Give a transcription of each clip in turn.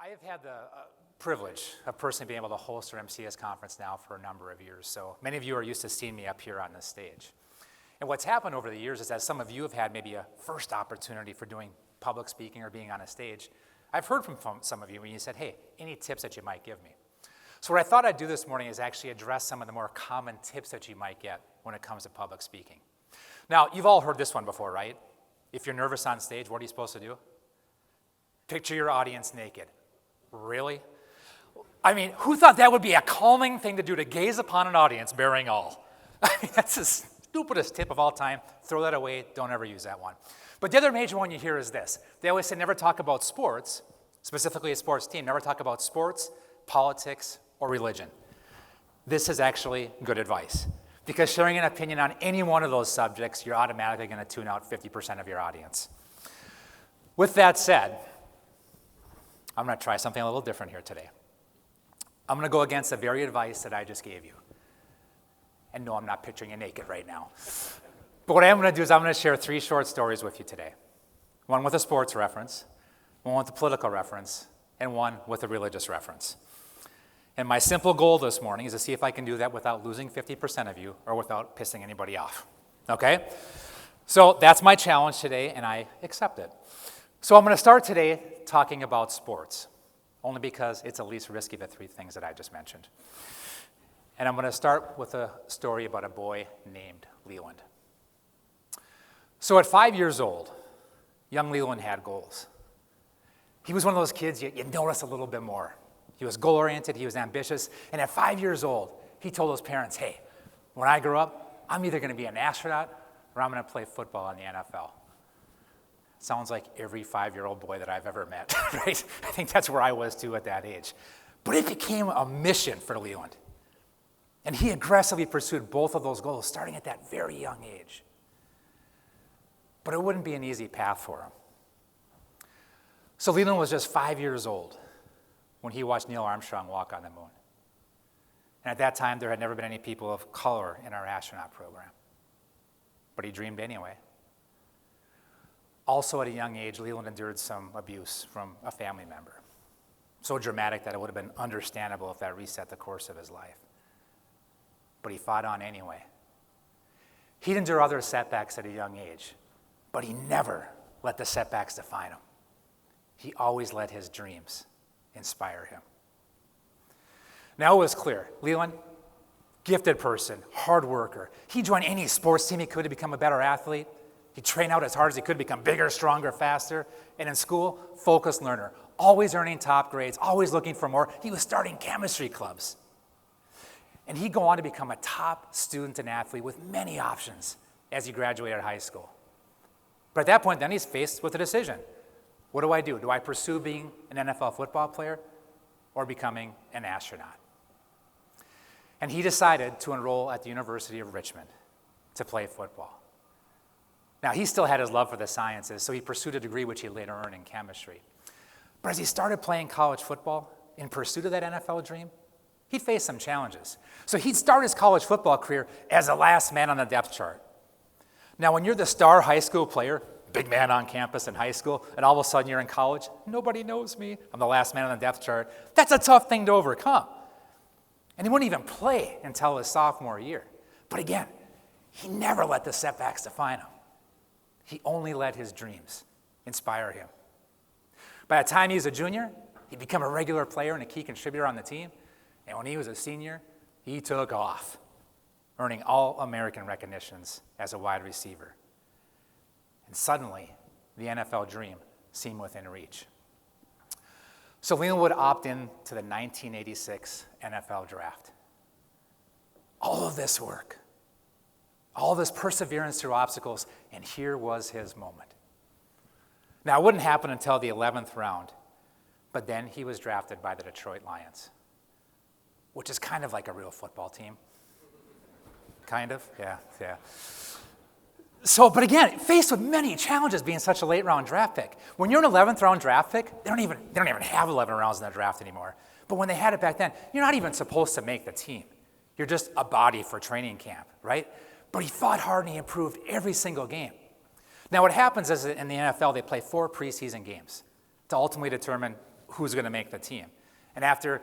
I have had the privilege of personally being able to host our MC this conference now for a number of years. So many of you are used to seeing me up here on this stage. And what's happened over the years is that some of you have had maybe a first opportunity for doing public speaking or being on a stage. I've heard from some of you when you said, hey, any tips that you might give me? So what I thought I'd do this morning is actually address some of the more common tips that you might get when it comes to public speaking. Now, you've all heard this one before, right? If you're nervous on stage, what are you supposed to do? Picture your audience naked. Really? I mean, who thought that would be a calming thing to do, to gaze upon an audience bearing all? I mean, that's the stupidest tip of all time. Throw that away. Don't ever use that one. But the other major one you hear is this. They always say never talk about sports, specifically a sports team. Never talk about sports, politics, or religion. This is actually good advice, because sharing an opinion on any one of those subjects, you're automatically going to tune out 50% of your audience. With that said, I'm going to try something a little different here today. I'm going to go against the very advice that I just gave you. And no, I'm not picturing you naked right now. But what I am going to do is I'm going to share 3 short stories with you today. One with a sports reference, one with a political reference, and one with a religious reference. And my simple goal this morning is to see if I can do that without losing 50% of you or without pissing anybody off. Okay? So that's my challenge today, and I accept it. So I'm going to start today talking about sports, only because it's the least risky of the 3 things that I just mentioned. And I'm going to start with a story about a boy named Leland. So at 5 years old, young Leland had goals. He was one of those kids you notice a little bit more. He was goal-oriented, he was ambitious, and at 5 years old, he told his parents, hey, when I grow up, I'm either going to be an astronaut or I'm going to play football in the NFL. Sounds like every 5-year-old boy that I've ever met, right? I think that's where I was too at that age. But it became a mission for Leland. And he aggressively pursued both of those goals, starting at that very young age. But it wouldn't be an easy path for him. So Leland was just 5 years old when he watched Neil Armstrong walk on the moon. And at that time, there had never been any people of color in our astronaut program. But he dreamed anyway. Also, at a young age, Leland endured some abuse from a family member. So dramatic that it would have been understandable if that reset the course of his life. But he fought on anyway. He'd endure other setbacks at a young age, but he never let the setbacks define him. He always let his dreams inspire him. Now it was clear, Leland, gifted person, hard worker. He joined any sports team he could to become a better athlete. He trained out as hard as he could to become bigger, stronger, faster. And in school, focused learner, always earning top grades, always looking for more. He was starting chemistry clubs. And he'd go on to become a top student and athlete with many options as he graduated high school. But at that point, then he's faced with a decision. What do I do? Do I pursue being an NFL football player or becoming an astronaut? And he decided to enroll at the University of Richmond to play football. Now, he still had his love for the sciences, so he pursued a degree which he later earned in chemistry. But as he started playing college football in pursuit of that NFL dream, he faced some challenges. So he'd start his college football career as the last man on the depth chart. Now, when you're the star high school player, big man on campus in high school, and all of a sudden you're in college, nobody knows me, I'm the last man on the depth chart, that's a tough thing to overcome. And he wouldn't even play until his sophomore year. But again, he never let the setbacks define him. He only let his dreams inspire him. By the time he was a junior, he'd become a regular player and a key contributor on the team. And when he was a senior, he took off, earning All-American recognitions as a wide receiver. And suddenly, the NFL dream seemed within reach. So Leland would opt in to the 1986 NFL draft. All of this work, all this perseverance through obstacles, and here was his moment. Now, it wouldn't happen until the 11th round, but then he was drafted by the Detroit Lions, which is kind of like a real football team. Kind of? Yeah. So, but again, faced with many challenges being such a late round draft pick. When you're an 11th round draft pick, they don't even have 11 rounds in the draft anymore. But when they had it back then, you're not even supposed to make the team. You're just a body for training camp, right? But he fought hard and he improved every single game. Now what happens is in the NFL, they play 4 preseason games to ultimately determine who's going to make the team. And after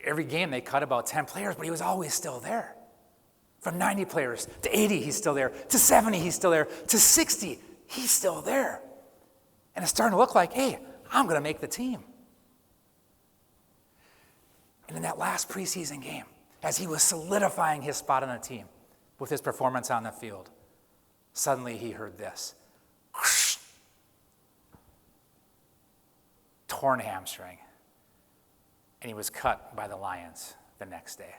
every game, they cut about 10 players, but he was always still there. From 90 players to 80, he's still there. To 70, he's still there. To 60, he's still there. And it's starting to look like, hey, I'm going to make the team. And in that last preseason game, as he was solidifying his spot on the team with his performance on the field, suddenly he heard this. Whoosh. Torn hamstring. And he was cut by the Lions the next day.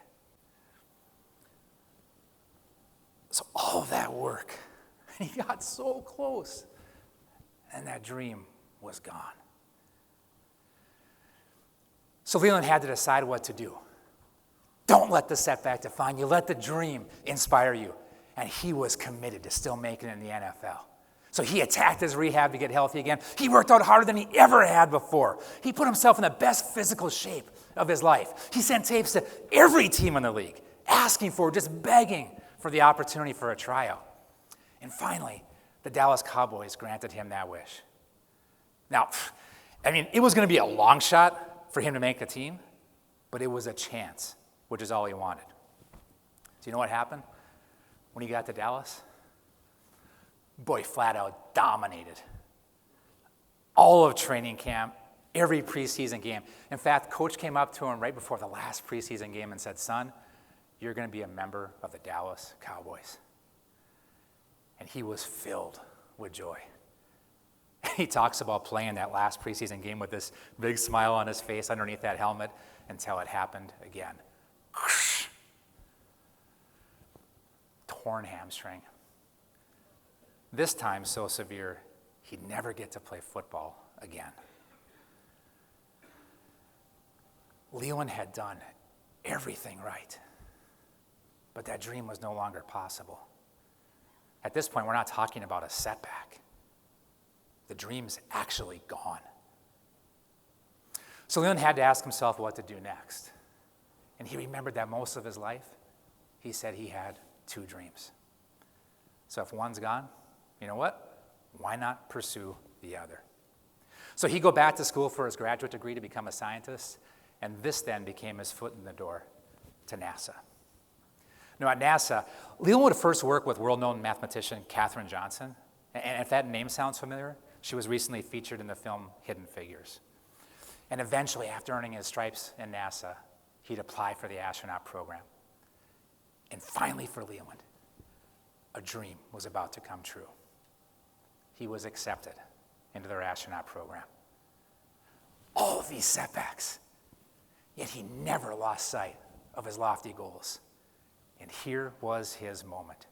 So all of that work, and he got so close, and that dream was gone. So Leland had to decide what to do. Don't let the setback define you. Let the dream inspire you. And he was committed to still making it in the NFL. So he attacked his rehab to get healthy again. He worked out harder than he ever had before. He put himself in the best physical shape of his life. He sent tapes to every team in the league, asking for, just begging for the opportunity for a tryout. And finally, the Dallas Cowboys granted him that wish. Now, it was going to be a long shot for him to make the team, but it was a chance, which is all he wanted. So you know what happened when he got to Dallas? Boy, flat out dominated. All of training camp, every preseason game. In fact, coach came up to him right before the last preseason game and said, son, you're going to be a member of the Dallas Cowboys. And he was filled with joy. He talks about playing that last preseason game with this big smile on his face underneath that helmet until it happened again. Torn hamstring. This time so severe, he'd never get to play football again. Leland had done everything right, but that dream was no longer possible. At this point, we're not talking about a setback. The dream's actually gone. So Leland had to ask himself what to do next. And he remembered that most of his life, he said he had 2 dreams. So if one's gone, you know what? Why not pursue the other? So he'd go back to school for his graduate degree to become a scientist, and this then became his foot in the door to NASA. Now at NASA, Leland would first work with world-known mathematician Katherine Johnson. And if that name sounds familiar, she was recently featured in the film Hidden Figures. And eventually, after earning his stripes in NASA, he'd apply for the astronaut program. And finally for Leland, a dream was about to come true. He was accepted into their astronaut program. All of these setbacks, yet he never lost sight of his lofty goals. And here was his moment.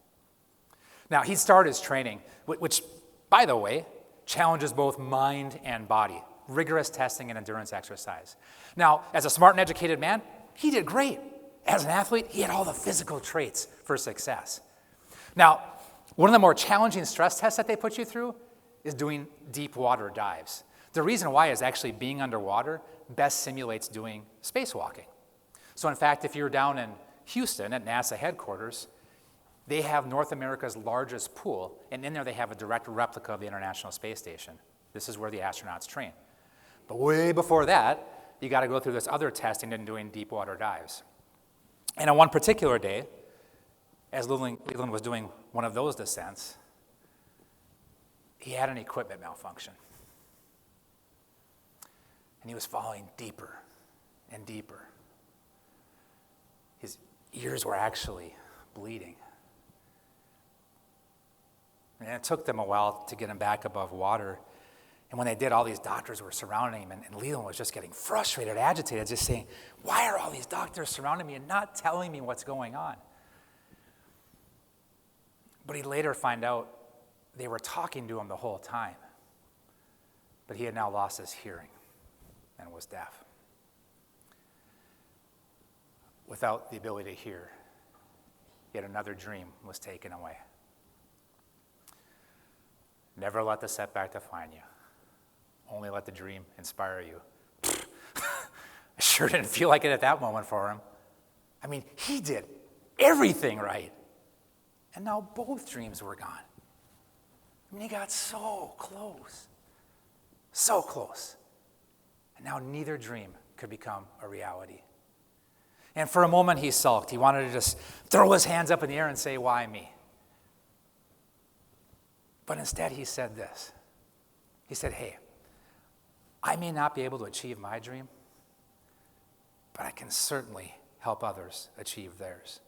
Now, he'd started his training, which, by the way, challenges both mind and body, rigorous testing and endurance exercise. Now, as a smart and educated man, he did great. As an athlete, he had all the physical traits for success. Now, one of the more challenging stress tests that they put you through is doing deep water dives. The reason why is actually being underwater best simulates doing spacewalking. So in fact, if you're down in Houston at NASA headquarters, they have North America's largest pool, and in there they have a direct replica of the International Space Station. This is where the astronauts train. But way before that, you got to go through this other testing and doing deep water dives. And on one particular day, as Leland was doing one of those descents, he had an equipment malfunction. And he was falling deeper and deeper. His ears were actually bleeding. And it took them a while to get him back above water. And when they did, all these doctors were surrounding him, and Leland was just getting frustrated, agitated, just saying, why are all these doctors surrounding me and not telling me what's going on? But he'd later find out they were talking to him the whole time. But he had now lost his hearing and was deaf. Without the ability to hear, yet another dream was taken away. Never let the setback define you. Only let the dream inspire you. I sure didn't feel like it at that moment for him. He did everything right. And now both dreams were gone. He got so close. So close. And now neither dream could become a reality. And for a moment he sulked. He wanted to just throw his hands up in the air and say, "Why me?" But instead he said this. He said, "Hey, I may not be able to achieve my dream, but I can certainly help others achieve theirs."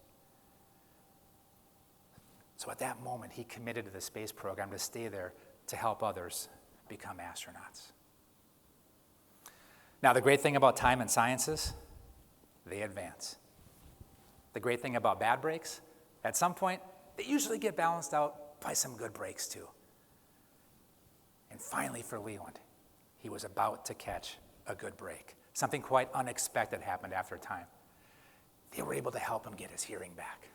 So at that moment, he committed to the space program to stay there to help others become astronauts. Now, the great thing about time and science is they advance. The great thing about bad breaks, at some point, they usually get balanced out by some good breaks too. And finally for Leland, he was about to catch a good break. Something quite unexpected happened after a time. They were able to help him get his hearing back.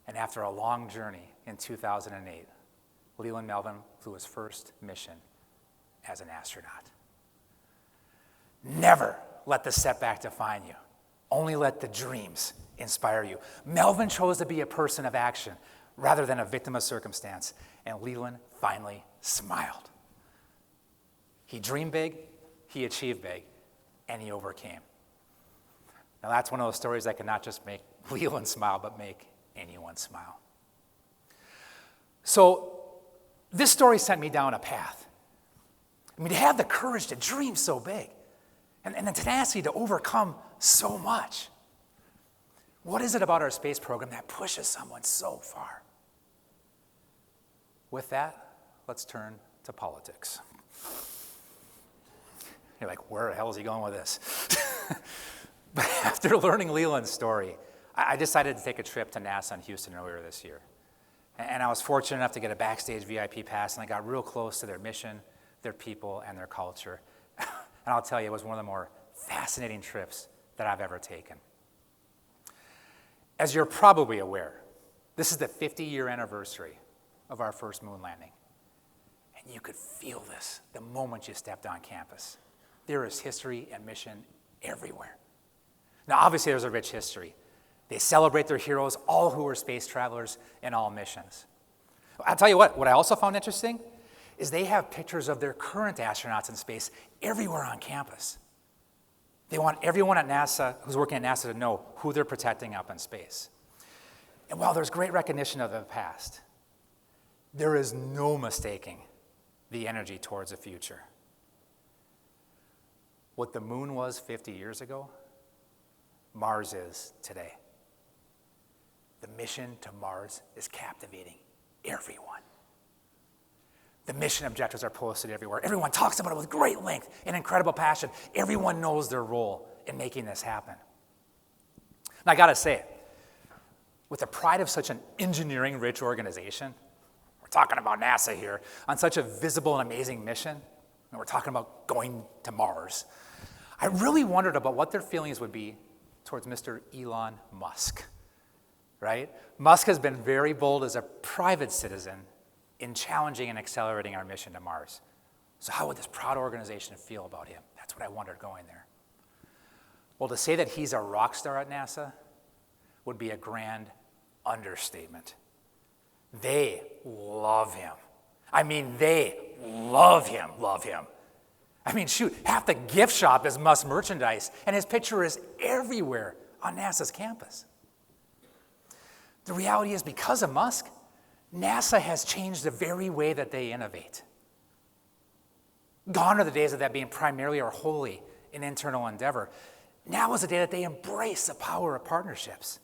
And after a long journey in 2008, Leland Melvin flew his first mission as an astronaut. Never let the setback define you. Only let the dreams inspire you. Melvin chose to be a person of action rather than a victim of circumstance, and Leland finally smiled. He dreamed big, he achieved big, and he overcame. Now that's one of those stories that can not just make Leland smile, but make anyone smile. So this story sent me down a path. I mean, to have the courage to dream so big, and the tenacity to overcome so much. What is it about our space program that pushes someone so far? With that, let's turn to politics. You're like, where the hell is he going with this? But after learning Leland's story, I decided to take a trip to NASA in Houston earlier this year. And I was fortunate enough to get a backstage VIP pass, and I got real close to their mission, their people, and their culture. And I'll tell you, it was one of the more fascinating trips that I've ever taken. As you're probably aware, this is the 50-year anniversary of our first moon landing. And you could feel this the moment you stepped on campus. There is history and mission everywhere. Now, obviously, there's a rich history. They celebrate their heroes, all who were space travelers in all missions. I'll tell you what I also found interesting is they have pictures of their current astronauts in space everywhere on campus. They want everyone at NASA who's working at NASA to know who they're protecting up in space. And while there's great recognition of the past, there is no mistaking the energy towards the future. What the moon was 50 years ago, Mars is today. The mission to Mars is captivating everyone. The mission objectives are posted everywhere. Everyone talks about it with great length and incredible passion. Everyone knows their role in making this happen. And I gotta say, with the pride of such an engineering-rich organization, we're talking about NASA here, on such a visible and amazing mission, and we're talking about going to Mars, I really wondered about what their feelings would be towards Mr. Elon Musk, right? Musk has been very bold as a private citizen in challenging and accelerating our mission to Mars. So how would this proud organization feel about him? That's what I wondered going there. Well, to say that he's a rock star at NASA would be a grand understatement. They love him. I mean, they love him. I mean, shoot, half the gift shop is Musk merchandise, and his picture is everywhere on NASA's campus. The reality is, because of Musk, NASA has changed the very way that they innovate. Gone are the days of that being primarily or wholly an internal endeavor. Now is the day that they embrace the power of partnerships.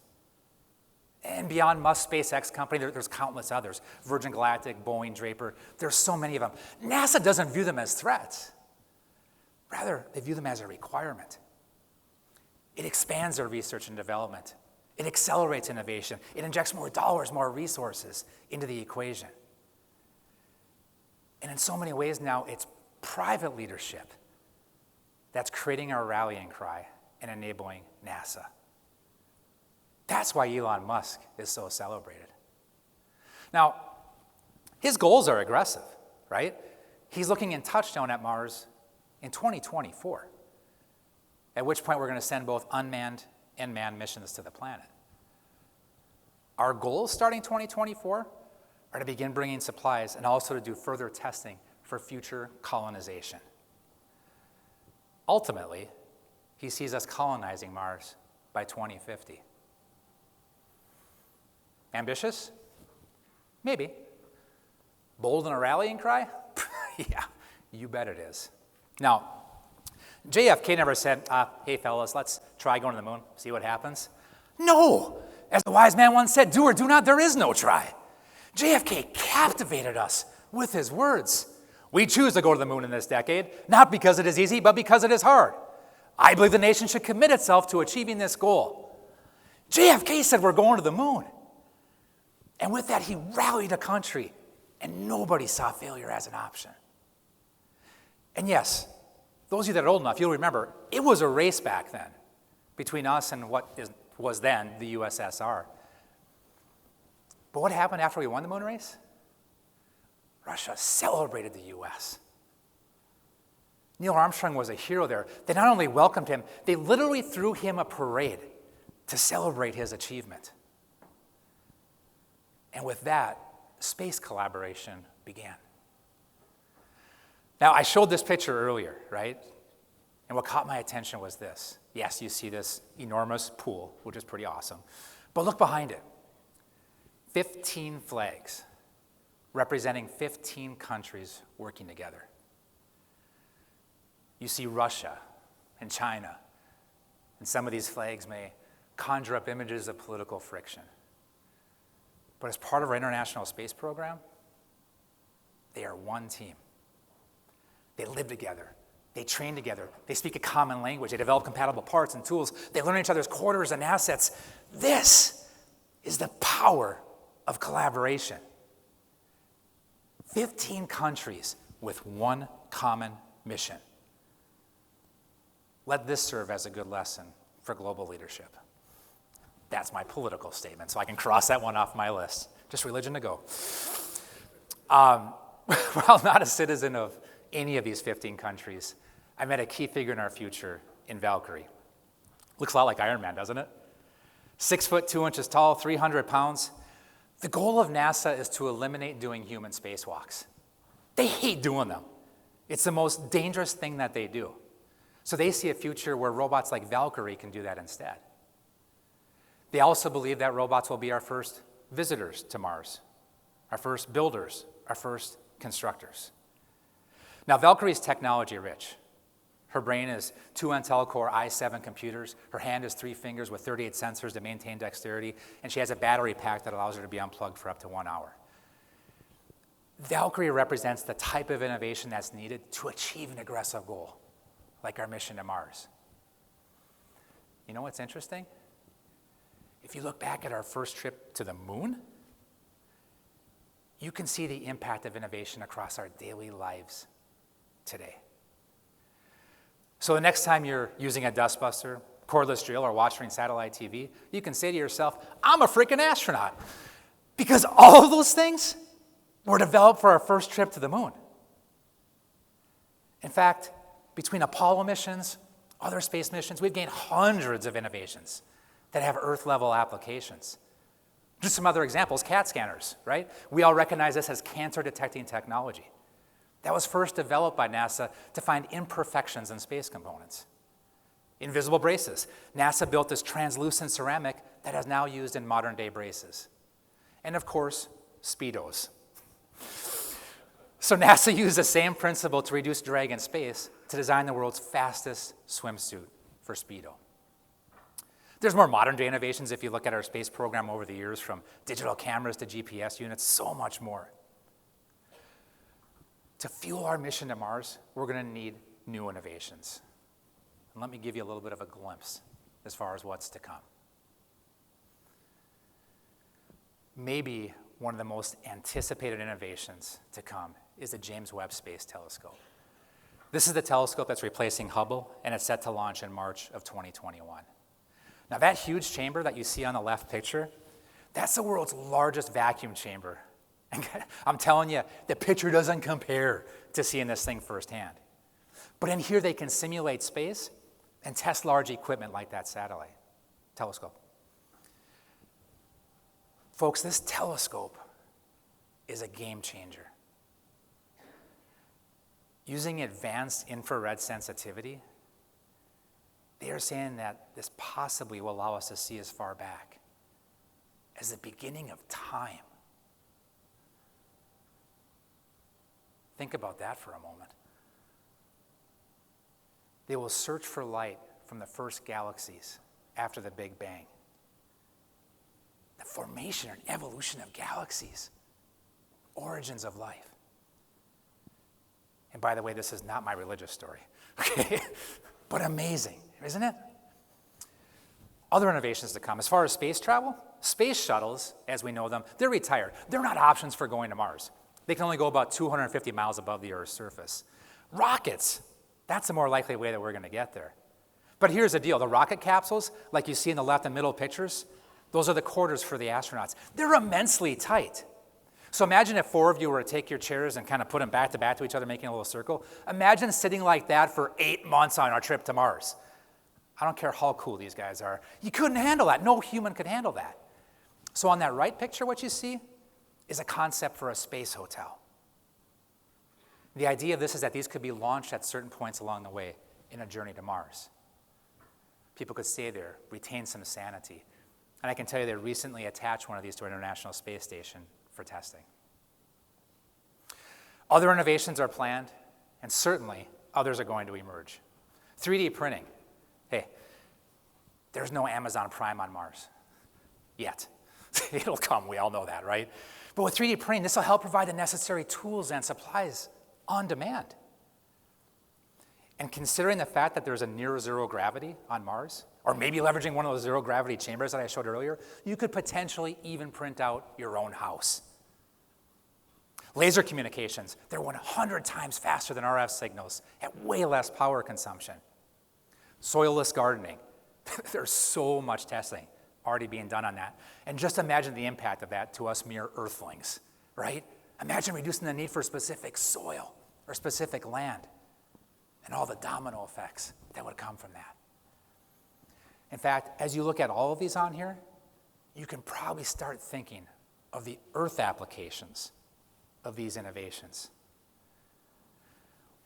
And beyond Musk's SpaceX company, there's countless others. Virgin Galactic, Boeing, Draper, there's so many of them. NASA doesn't view them as threats. Rather, they view them as a requirement. It expands their research and development. It accelerates innovation. It injects more dollars, more resources into the equation. And in so many ways now, it's private leadership that's creating our rallying cry and enabling NASA. That's why Elon Musk is so celebrated. Now, his goals are aggressive, right? He's looking in touchdown at Mars in 2024, at which point we're going to send both unmanned and manned missions to the planet. Our goals starting 2024 are to begin bringing supplies and also to do further testing for future colonization. Ultimately, he sees us colonizing Mars by 2050. Ambitious? Maybe. Bold in a rallying cry? Yeah, you bet it is. Now, JFK never said, hey fellas, let's try going to the moon, see what happens. No! As the wise man once said, do or do not, there is no try. JFK captivated us with his words. We choose to go to the moon in this decade, not because it is easy, but because it is hard. I believe the nation should commit itself to achieving this goal. JFK said we're going to the moon. And with that, he rallied a country, and nobody saw failure as an option. And yes, those of you that are old enough, you'll remember, it was a race back then between us and what was then the USSR. But what happened after we won the moon race? Russia celebrated the US. Neil Armstrong was a hero there. They not only welcomed him, they literally threw him a parade to celebrate his achievement. And with that, space collaboration began. Now, I showed this picture earlier, right? And what caught my attention was this. Yes, you see this enormous pool, which is pretty awesome. But look behind it. 15 flags representing 15 countries working together. You see Russia and China, and some of these flags may conjure up images of political friction. But as part of our international space program, they are one team. They live together. They train together. They speak a common language. They develop compatible parts and tools. They learn each other's quarters and assets. This is the power of collaboration. 15 countries with one common mission. Let this serve as a good lesson for global leadership. That's my political statement, so I can cross that one off my list. Just religion to go. While not a citizen of any of these 15 countries, I met a key figure in our future in Valkyrie. Looks a lot like Iron Man, doesn't it? 6 foot 2 inches tall, 300 pounds. The goal of NASA is to eliminate doing human spacewalks. They hate doing them. It's the most dangerous thing that they do. So they see a future where robots like Valkyrie can do that instead. They also believe that robots will be our first visitors to Mars, our first builders, our first constructors. Now, Valkyrie is technology rich. Her brain is 2 Intel Core i7 computers. Her hand is 3 fingers with 38 sensors to maintain dexterity, and she has a battery pack that allows her to be unplugged for up to 1 hour. Valkyrie represents the type of innovation that's needed to achieve an aggressive goal, like our mission to Mars. You know what's interesting? If you look back at our first trip to the moon, you can see the impact of innovation across our daily lives today. So the next time you're using a dustbuster, cordless drill, or watching satellite TV, you can say to yourself, I'm a freaking astronaut. Because all of those things were developed for our first trip to the moon. In fact, between Apollo missions, other space missions, we've gained hundreds of innovations that have Earth-level applications. Just some other examples, CAT scanners, right? We all recognize this as cancer-detecting technology. That was first developed by NASA to find imperfections in space components. Invisible braces. NASA built this translucent ceramic that is now used in modern-day braces. And of course, Speedos. So NASA used the same principle to reduce drag in space to design the world's fastest swimsuit for Speedo. There's more modern-day innovations if you look at our space program over the years, from digital cameras to GPS units, so much more. To fuel our mission to Mars, we're going to need new innovations. And let me give you a little bit of a glimpse as far as what's to come. Maybe one of the most anticipated innovations to come is the James Webb Space Telescope. This is the telescope that's replacing Hubble, and it's set to launch in March of 2021. Now, that huge chamber that you see on the left picture, that's the world's largest vacuum chamber. And I'm telling you, the picture doesn't compare to seeing this thing firsthand. But in here, they can simulate space and test large equipment like that satellite telescope. Folks, this telescope is a game changer. Using advanced infrared sensitivity, they are saying that this possibly will allow us to see as far back as the beginning of time. Think about that for a moment. They will search for light from the first galaxies after the Big Bang. The formation and evolution of galaxies, origins of life. And by the way, this is not my religious story, okay? But amazing, isn't it? Other innovations to come. As far as space travel, space shuttles, as we know them, they're retired. They're not options for going to Mars. They can only go about 250 miles above the Earth's surface. Rockets, that's the more likely way that we're going to get there. But here's the deal. The rocket capsules, like you see in the left and middle pictures, those are the quarters for the astronauts. They're immensely tight. So imagine if 4 of you were to take your chairs and kind of put them back to each other, making a little circle. Imagine sitting like that for 8 months on our trip to Mars. I don't care how cool these guys are. You couldn't handle that. No human could handle that. So on that right picture, what you see is a concept for a space hotel. The idea of this is that these could be launched at certain points along the way in a journey to Mars. People could stay there, retain some sanity. And I can tell you they recently attached one of these to our International Space Station for testing. Other innovations are planned, and certainly others are going to emerge. 3D printing. Hey, there's no Amazon Prime on Mars yet. It'll come, we all know that, right? But with 3D printing, this will help provide the necessary tools and supplies on demand. And considering the fact that there's a near zero gravity on Mars, or maybe leveraging one of those zero gravity chambers that I showed earlier, you could potentially even print out your own house. Laser communications, they're 100 times faster than RF signals at way less power consumption. Soilless gardening, there's so much testing already being done on that. And just imagine the impact of that to us mere earthlings, right? Imagine reducing the need for specific soil or specific land and all the domino effects that would come from that. In fact, as you look at all of these on here, you can probably start thinking of the Earth applications of these innovations.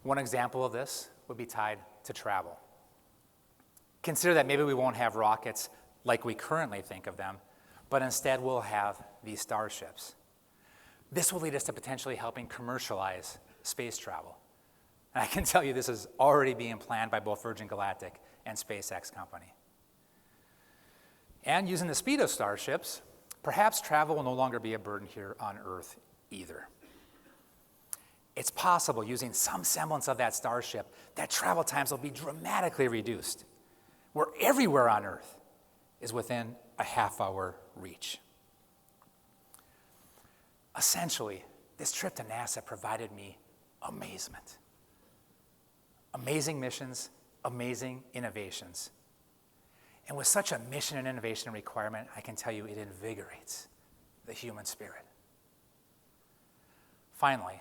One example of this would be tied to travel. Consider that maybe we won't have rockets like we currently think of them, but instead we'll have these starships. This will lead us to potentially helping commercialize space travel. And I can tell you this is already being planned by both Virgin Galactic and SpaceX Company. And using the speed of starships, perhaps travel will no longer be a burden here on Earth either. It's possible, using some semblance of that starship, that travel times will be dramatically reduced, where everywhere on Earth is within a half-hour reach. Essentially, this trip to NASA provided me amazement. Amazing missions, amazing innovations. And with such a mission and innovation requirement, I can tell you it invigorates the human spirit. Finally,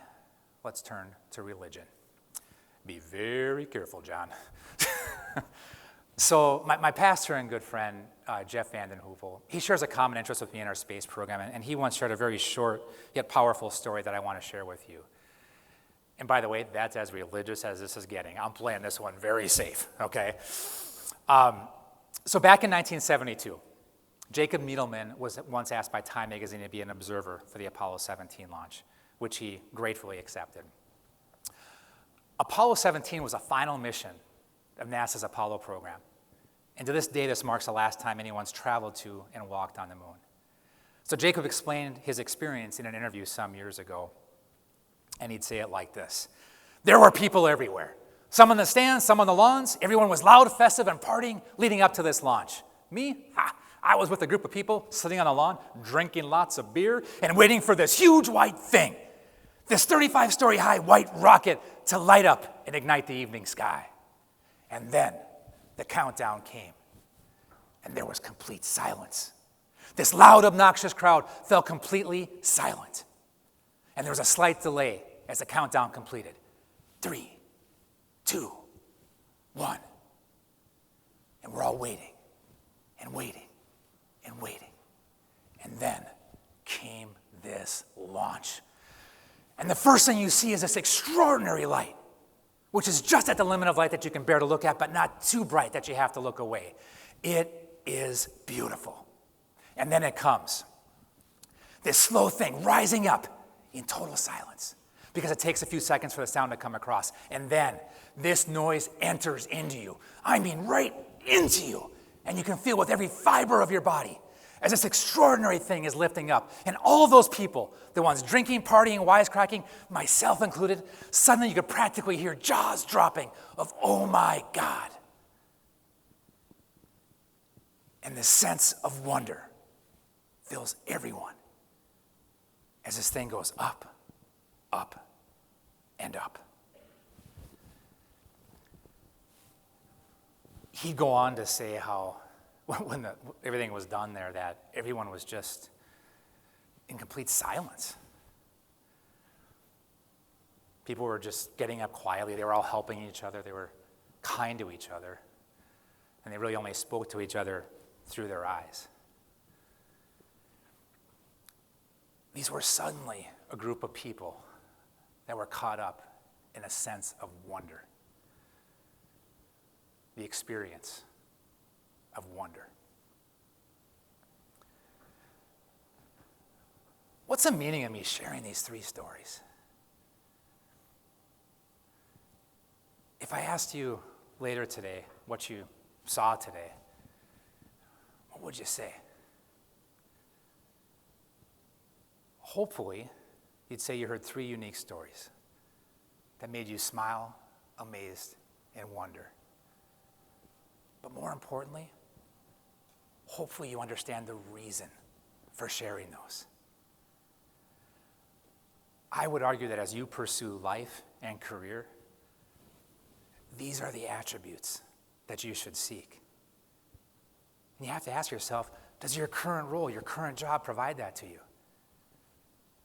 let's turn to religion. Be very careful, John. So my pastor and good friend, Jeff Vanden Heuvel, he shares a common interest with me in our space program, and he once shared a very short yet powerful story that I want to share with you. And by the way, that's as religious as this is getting. I'm playing this one very safe, okay? So back in 1972, Jacob Needleman was once asked by Time magazine to be an observer for the Apollo 17 launch, which he gratefully accepted. Apollo 17 was a final mission of NASA's Apollo program. And to this day, this marks the last time anyone's traveled to and walked on the moon. So Jacob explained his experience in an interview some years ago, and he'd say it like this. There were people everywhere. Some on the stands, some on the lawns. Everyone was loud, festive, and partying leading up to this launch. Me? I was with a group of people sitting on the lawn, drinking lots of beer, and waiting for this huge white thing, this 35-story high white rocket to light up and ignite the evening sky. And then the countdown came, and there was complete silence. This loud, obnoxious crowd fell completely silent. And there was a slight delay as the countdown completed. 3, 2, 1. And we're all waiting and waiting and waiting. And then came this launch. And the first thing you see is this extraordinary light. which is just at the limit of light that you can bear to look at, but not too bright that you have to look away. It is beautiful. And then it comes, this slow thing rising up in total silence, because it takes a few seconds for the sound to come across. And then this noise enters into you. I mean, right into you. And you can feel with every fiber of your body as this extraordinary thing is lifting up. And all of those people, the ones drinking, partying, wisecracking, myself included, suddenly you could practically hear jaws dropping of, oh my God. And this sense of wonder fills everyone as this thing goes up, up, and up. He'd go on to say how when everything was done there, that everyone was just in complete silence. People were just getting up quietly. They were all helping each other. They were kind to each other. And they really only spoke to each other through their eyes. These were suddenly a group of people that were caught up in a sense of wonder. The experience of wonder. What's the meaning of me sharing these 3 stories? If I asked you later today what you saw today, what would you say? Hopefully, you'd say you heard 3 unique stories that made you smile, amazed, and wonder. But more importantly, hopefully you understand the reason for sharing those. I would argue that as you pursue life and career, these are the attributes that you should seek. And you have to ask yourself, does your current role, your current job provide that to you?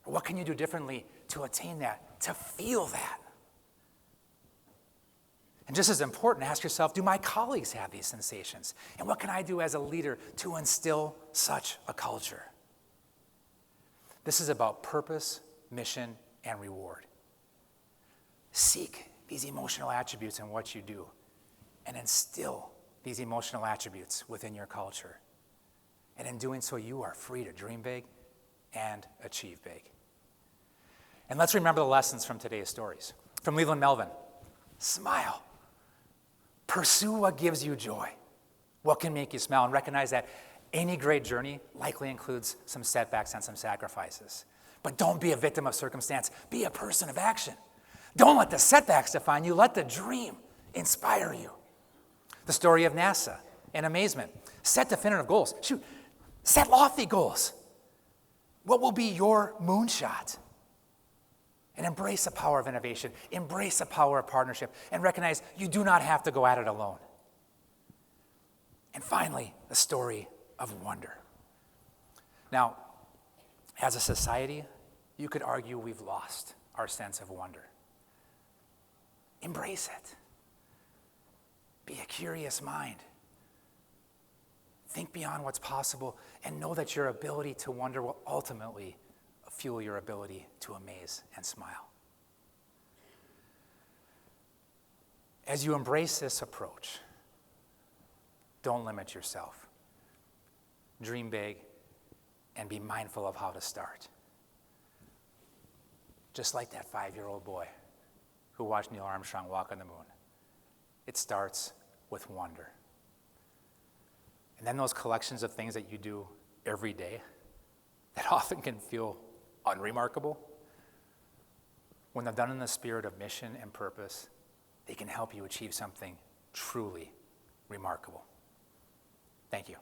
Or what can you do differently to attain that, to feel that? And just as important, ask yourself, do my colleagues have these sensations? And what can I do as a leader to instill such a culture? This is about purpose, mission, and reward. Seek these emotional attributes in what you do and instill these emotional attributes within your culture. And in doing so, you are free to dream big and achieve big. And let's remember the lessons from today's stories. From Leland Melvin, smile. Pursue what gives you joy, what can make you smile, and recognize that any great journey likely includes some setbacks and some sacrifices. But don't be a victim of circumstance. Be a person of action. Don't let the setbacks define you. Let the dream inspire you. The story of NASA and amazement. Set definitive goals. Set lofty goals. What will be your moonshot? And embrace the power of innovation. Embrace the power of partnership. And recognize you do not have to go at it alone. And finally, the story of wonder. Now, as a society, you could argue we've lost our sense of wonder. Embrace it. Be a curious mind. Think beyond what's possible and know that your ability to wonder will ultimately fuel your ability to amaze and smile. As you embrace this approach, don't limit yourself. Dream big and be mindful of how to start. Just like that 5-year-old boy who watched Neil Armstrong walk on the moon. It starts with wonder. And then those collections of things that you do every day that often can feel unremarkable, when they're done in the spirit of mission and purpose, they can help you achieve something truly remarkable. Thank you.